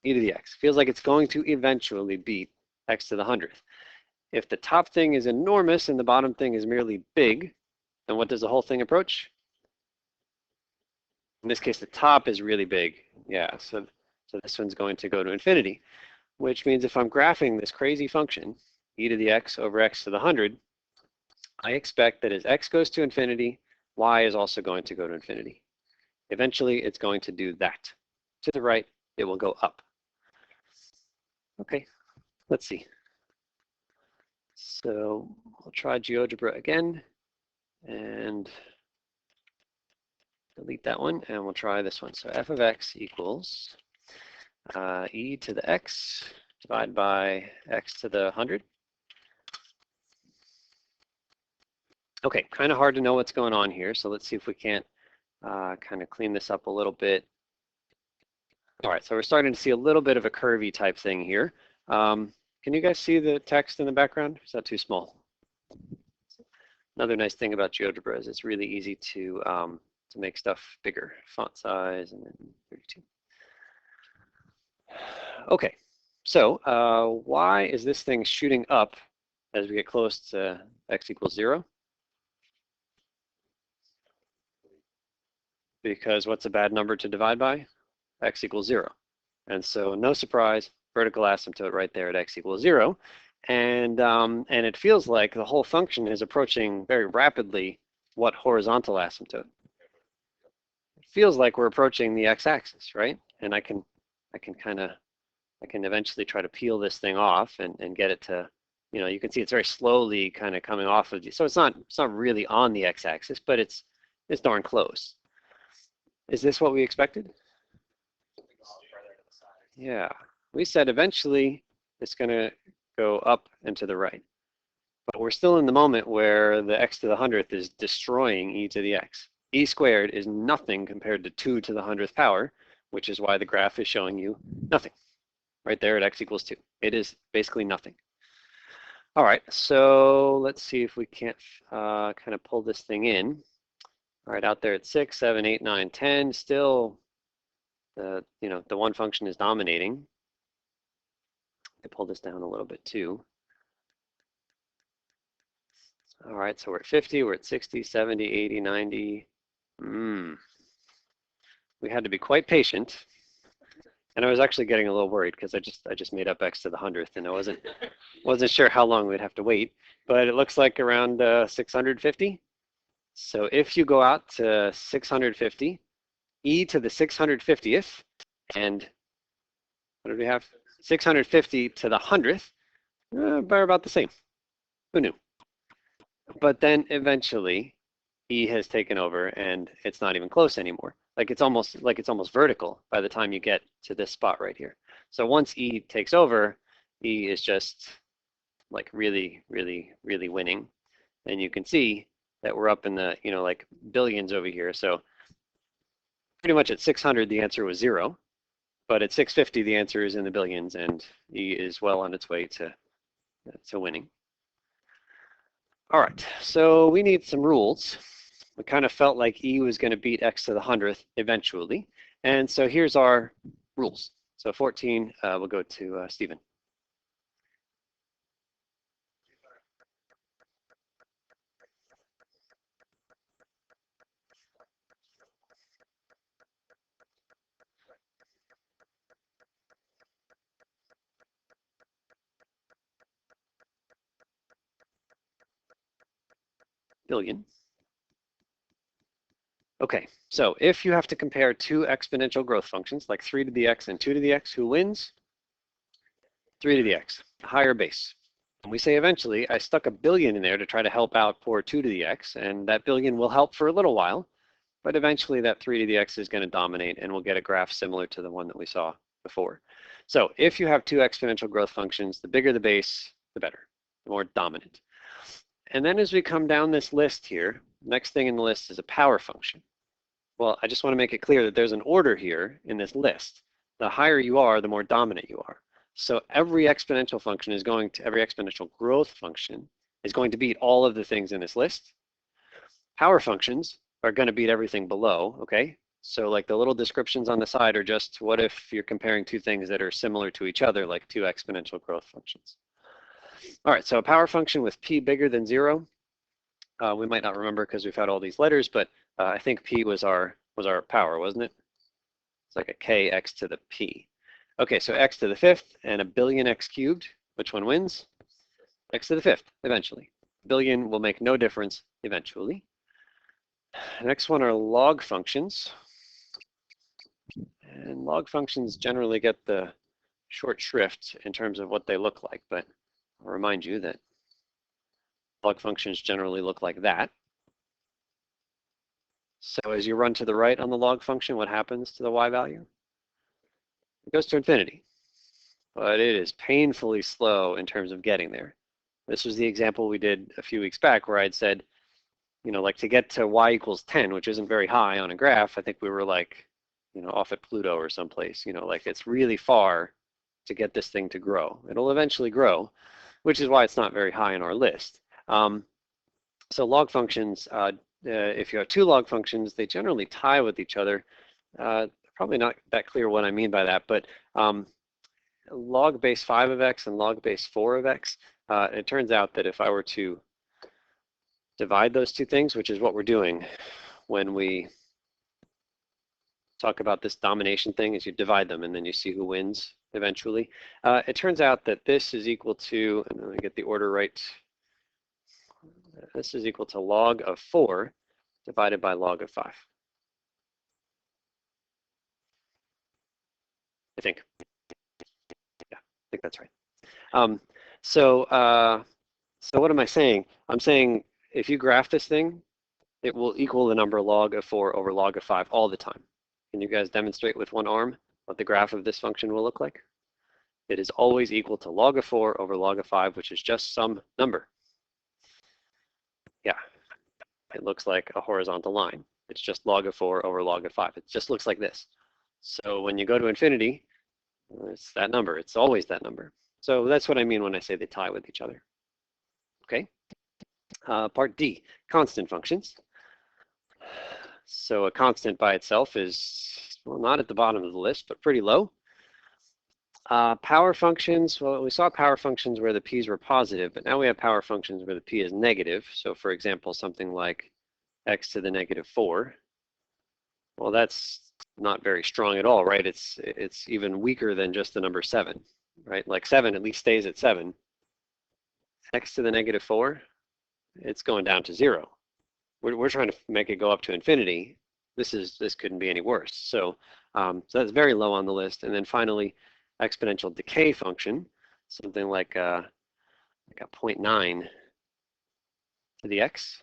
E to the x. Feels like it's going to eventually beat x to the 100th. If the top thing is enormous and the bottom thing is merely big, then what does the whole thing approach? In this case, the top is really big. Yeah, so this one's going to go to infinity, which means if I'm graphing this crazy function, e to the x over x to the 100, I expect that as x goes to infinity, y is also going to go to infinity. Eventually, it's going to do that. To the right, it will go up. Okay, let's see. So we'll try GeoGebra again and delete that one, and we'll try this one. So f of x equals e to the x divided by x to the 100. Okay, kind of hard to know what's going on here, so let's see if we can't kind of clean this up a little bit. All right, so we're starting to see a little bit of a curvy type thing here. Can you guys see the text in the background? Is that too small? Another nice thing about GeoGebra is it's really easy to make stuff bigger. Font size and then 32. Okay, so why is this thing shooting up as we get close to x equals 0? Because what's a bad number to divide by? X equals 0. And so no surprise, vertical asymptote right there at x equals 0. And it feels like the whole function is approaching very rapidly what horizontal asymptote? It feels like we're approaching the x-axis, right? And I can eventually try to peel this thing off and get it to, you can see it's very slowly kind of coming off of the, so it's not really on the x-axis, but it's darn close. Is this what we expected? Yeah, we said eventually it's going to go up and to the right. But we're still in the moment where the x to the 100th is destroying e to the x. E squared is nothing compared to 2 to the 100th power, which is why the graph is showing you nothing. Right there at x equals 2. It is basically nothing. All right, so let's see if we can't kind of pull this thing in. All right, out there at 6, 7, 8, 9, 10, still the one function is dominating. I pull this down a little bit too. All right, so we're at 50, we're at 60, 70, 80, 90. We had to be quite patient. And I was actually getting a little worried because I just made up x to the 100th, and I wasn't sure how long we'd have to wait. But it looks like around 650. So if you go out to 650, e to the 650th, and what did we have? 650 to the 100th, they're about the same. Who knew? But then eventually, e has taken over, and it's not even close anymore. Like it's almost vertical by the time you get to this spot right here. So once e takes over, e is just like really, really, really winning. And you can see that we're up in the, like billions over here. So pretty much at 600, the answer was 0. But at 650, the answer is in the billions, and e is well on its way to winning. All right, so we need some rules. We kind of felt like e was going to beat x to the 100th eventually. And so here's our rules. So 14, we'll go to Stephen. Billion. Okay, so if you have to compare two exponential growth functions, like 3 to the x and 2 to the x, who wins? 3 to the x, higher base. And we say eventually, I stuck a billion in there to try to help out poor 2 to the x, and that billion will help for a little while, but eventually that 3 to the x is going to dominate, and we'll get a graph similar to the one that we saw before. So if you have two exponential growth functions, the bigger the base, the better, the more dominant. And then as we come down this list here, next thing in the list is a power function. Well, I just want to make it clear that there's an order here in this list. The higher you are, the more dominant you are. So every exponential function is going to, every exponential growth function is going to beat all of the things in this list. Power functions are going to beat everything below, okay? So like the little descriptions on the side are just what if you're comparing two things that are similar to each other, like two exponential growth functions. All right, so a power function with p bigger than 0. We might not remember because we've had all these letters, but I think p was our power, wasn't it? It's like a k x to the p. Okay, so x to the 5th and a billion x cubed. Which one wins? X to the 5th, eventually. Billion will make no difference eventually. Next one are log functions. And log functions generally get the short shrift in terms of what they look like, but I'll remind you that log functions generally look like that. So as you run to the right on the log function, what happens to the y value? It goes to infinity, but it is painfully slow in terms of getting there. This was the example we did a few weeks back where I'd said, like to get to y equals 10, which isn't very high on a graph, I think we were like, off at Pluto or someplace, like it's really far to get this thing to grow. It'll eventually grow, which is why it's not very high on our list. So log functions, if you have two log functions, they generally tie with each other. Probably not that clear what I mean by that, but log base 5 of x and log base 4 of x, it turns out that if I were to divide those two things, which is what we're doing when we talk about this domination thing, is you divide them and then you see who wins eventually. It turns out that this is equal to, and let me get the order right, this is equal to log of 4 divided by log of 5. I think. Yeah, I think that's right. So what am I saying? I'm saying if you graph this thing, it will equal the number log of 4 over log of 5 all the time. Can you guys demonstrate with one arm what the graph of this function will look like? It is always equal to log of 4 over log of 5, which is just some number. Yeah, it looks like a horizontal line. It's just log of 4 over log of 5. It just looks like this. So when you go to infinity, it's that number. It's always that number. So that's what I mean when I say they tie with each other. Okay. Part D, constant functions. So a constant by itself is, well, not at the bottom of the list, but pretty low. Power functions, well, we saw power functions where the p's were positive, but now we have power functions where the p is negative. So for example, something like x to the negative 4. Well, that's not very strong at all, right? It's even weaker than just the number 7, right? Like 7 at least stays at 7. X to the negative 4, it's going down to 0. We're trying to make it go up to infinity. This couldn't be any worse. So that's very low on the list. And then finally, exponential decay function, something like a 0.9 to the x.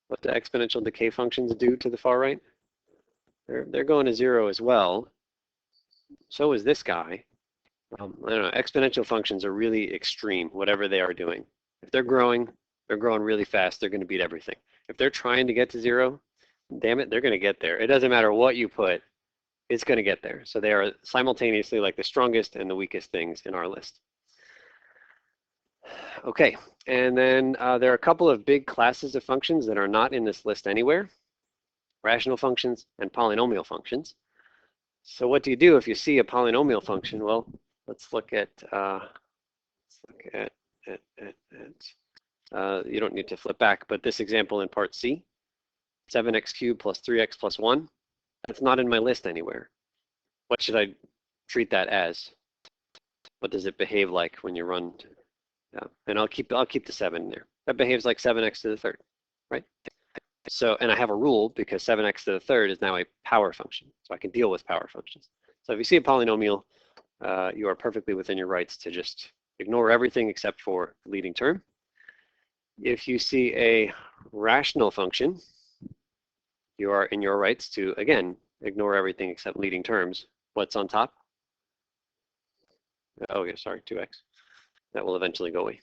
What do exponential decay functions do to the far right? They're going to 0 as well. So is this guy. I don't know, exponential functions are really extreme, whatever they are doing. If they're growing really fast, they're going to beat everything. If they're trying to get to 0, damn it, they're going to get there. It doesn't matter what you put, it's going to get there. So they are simultaneously like the strongest and the weakest things in our list. Okay, and then there are a couple of big classes of functions that are not in this list anywhere: rational functions and polynomial functions. So what do you do if you see a polynomial function? Well, let's look at you don't need to flip back, but this example in part C, 7x cubed plus 3x plus 1, that's not in my list anywhere. What should I treat that as? What does it behave like when you run? And I'll keep the 7 in there. That behaves like 7x to the third, right? So, and I have a rule because 7x to the third is now a power function, so I can deal with power functions. So if you see a polynomial, you are perfectly within your rights to just ignore everything except for the leading term. If you see a rational function, you are in your rights to, again, ignore everything except leading terms. What's on top? Oh, yeah, sorry, 2x. That will eventually go away.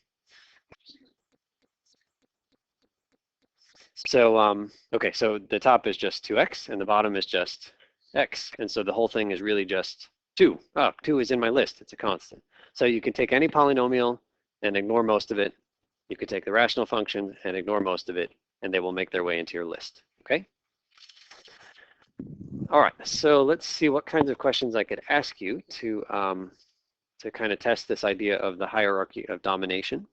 So, okay, so the top is just 2x and the bottom is just x. And so the whole thing is really just 2. Oh, 2 is in my list. It's a constant. So you can take any polynomial and ignore most of it. You could take the rational function and ignore most of it, and they will make their way into your list, okay? All right, so let's see what kinds of questions I could ask you to kind of test this idea of the hierarchy of domination.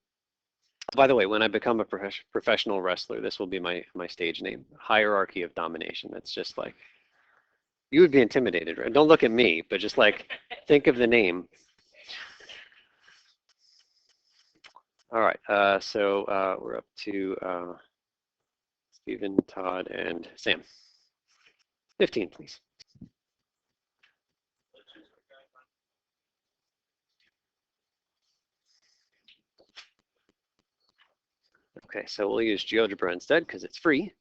By the way, when I become a professional wrestler, this will be my stage name, hierarchy of domination. That's just like, you would be intimidated, right? Don't look at me, but just like, think of the name. All right, so we're up to Stephen, Todd, and Sam. 15, please. Okay, so we'll use GeoGebra instead because it's free.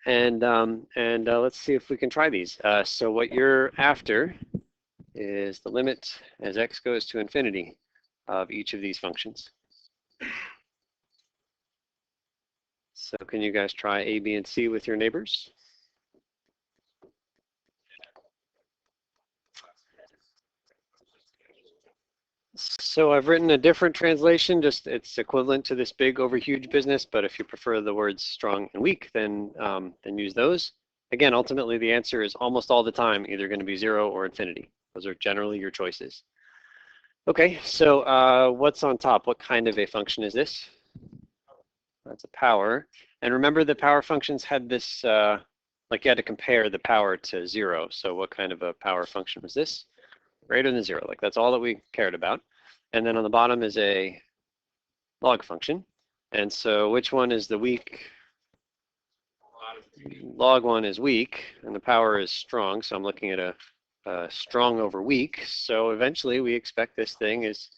And let's see if we can try these. So what you're after is the limit as x goes to infinity of each of these functions. So can you guys try A, B, and C with your neighbors? So I've written a different translation, just it's equivalent to this big over huge business, but if you prefer the words strong and weak, then use those. Again, ultimately the answer is almost all the time either going to be 0 or infinity. Those are generally your choices. Okay, so what's on top? What kind of a function is this? That's a power. And remember the power functions had this, like you had to compare the power to 0. So what kind of a power function was this? Greater than 0, like that's all that we cared about. And then on the bottom is a log function. And so which one is the weak? Log 1 is weak, and the power is strong. So I'm looking at a strong over weak. So eventually we expect this thing is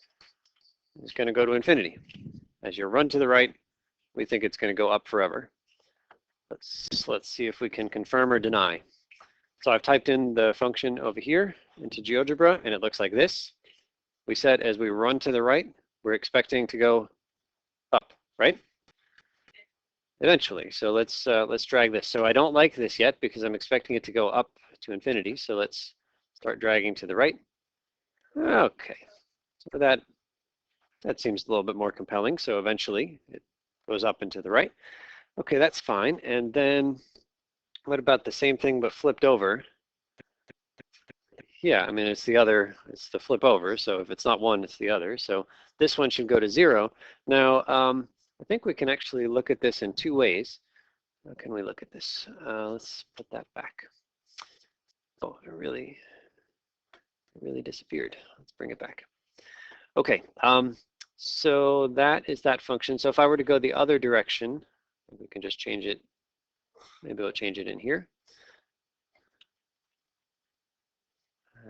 going to go to infinity. As you run to the right, we think it's going to go up forever. Let's see if we can confirm or deny. So I've typed in the function over here into GeoGebra, and it looks like this. We said as we run to the right, we're expecting to go up, right? Eventually. So let's drag this. So I don't like this yet because I'm expecting it to go up to infinity. So let's start dragging to the right. Okay. So that seems a little bit more compelling. So eventually it goes up and to the right. Okay, that's fine. And then what about the same thing but flipped over? Yeah, I mean, it's the flip over. So if it's not one, it's the other. So this one should go to 0. Now, I think we can actually look at this in 2 ways. How can we look at this? Let's put that back. Oh, it really disappeared. Let's bring it back. Okay, so that is that function. So if I were to go the other direction, we can just change it. Maybe we'll change it in here.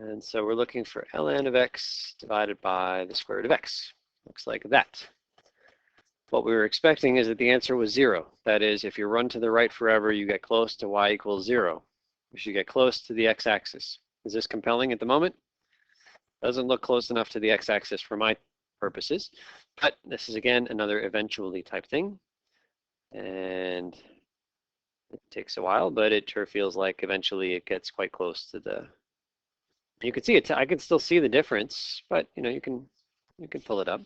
And so we're looking for ln of x divided by the square root of x. Looks like that. What we were expecting is that the answer was 0. That is, if you run to the right forever, you get close to y equals 0. We should get close to the x-axis. Is this compelling at the moment? Doesn't look close enough to the x-axis for my purposes, but this is again another eventually type thing, and it takes a while, but it sure feels like eventually it gets quite close to the. You can see it. I can still see the difference, but you can pull it up.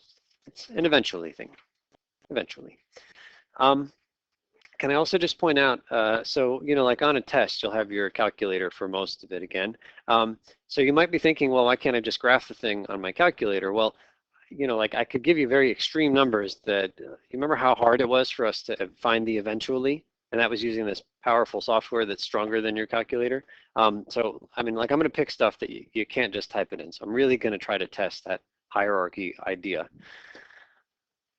It's an eventually thing. Eventually. Can I also just point out, so, like on a test, you'll have your calculator for most of it again. So you might be thinking, well, why can't I just graph the thing on my calculator? Well, like I could give you very extreme numbers that, you remember how hard it was for us to find the eventually? And that was using this powerful software that's stronger than your calculator. So, I mean, like I'm going to pick stuff that you can't just type it in. So I'm really going to try to test that hierarchy idea.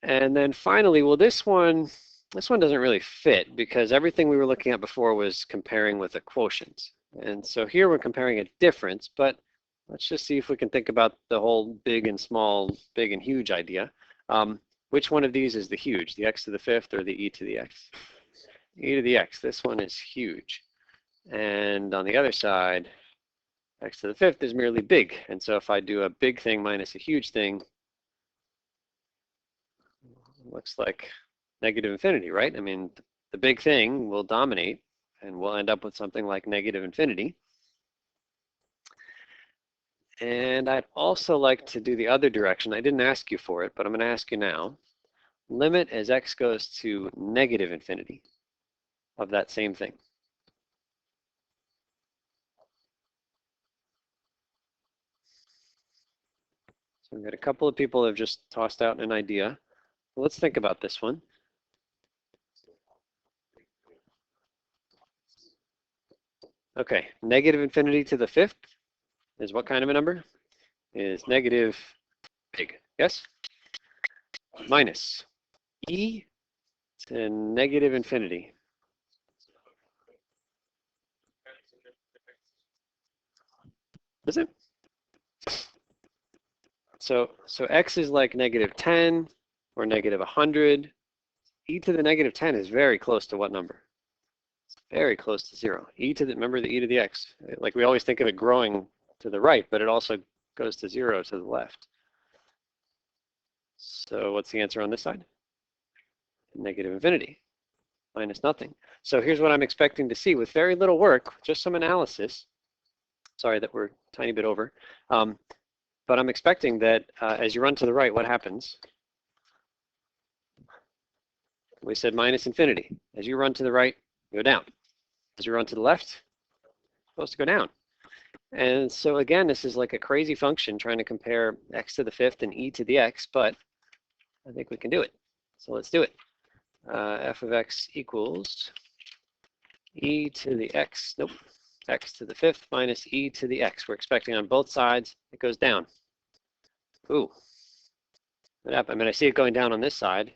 And then finally, well, this one doesn't really fit because everything we were looking at before was comparing with a quotient. And so here we're comparing a difference, but let's just see if we can think about the whole big and small, big and huge idea. Which one of these is the huge, the x to the 5th or the e to the x? E to the x, this one is huge. And on the other side, x to the 5th is merely big. And so if I do a big thing minus a huge thing, looks like negative infinity, right? I mean, the big thing will dominate and we'll end up with something like negative infinity. And I'd also like to do the other direction. I didn't ask you for it, but I'm going to ask you now. Limit as x goes to negative infinity of that same thing. So we've got a couple of people that have just tossed out an idea. Well, let's think about this one. Okay, negative infinity to the 5th is what kind of a number? Is negative big, yes? Minus e to negative infinity. Is it? So x is like negative 10 or negative 100. E to the negative 10 is very close to what number? It's very close to 0. Remember the e to the x. Like we always think of it growing to the right, but it also goes to 0 to the left. So what's the answer on this side? Negative infinity, minus nothing. So here's what I'm expecting to see with very little work, just some analysis. Sorry that we're a tiny bit over. But I'm expecting that as you run to the right, what happens? We said minus infinity. As you run to the right, go down. As you run to the left, it's supposed to go down. And so again, this is like a crazy function trying to compare x to the 5th and e to the x, but I think we can do it. So let's do it. F of x equals e to the x, nope, x to the 5th minus e to the x. We're expecting on both sides, it goes down. Ooh, what happened? I mean, I see it going down on this side.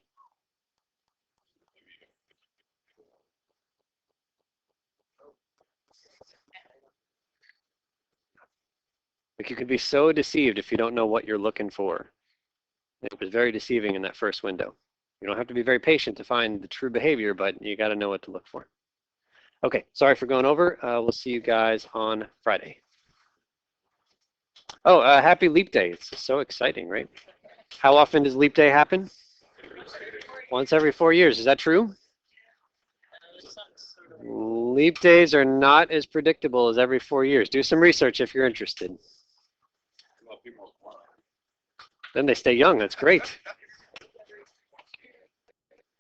Like you could be so deceived if you don't know what you're looking for. It was very deceiving in that first window. You don't have to be very patient to find the true behavior, but you got to know what to look for. Okay, sorry for going over. We'll see you guys on Friday. Oh, happy Leap Day. It's so exciting, right? How often does Leap Day happen? Once every 4 years. Is that true? Leap days are not as predictable as every 4 years. Do some research if you're interested. Then they stay young. That's great.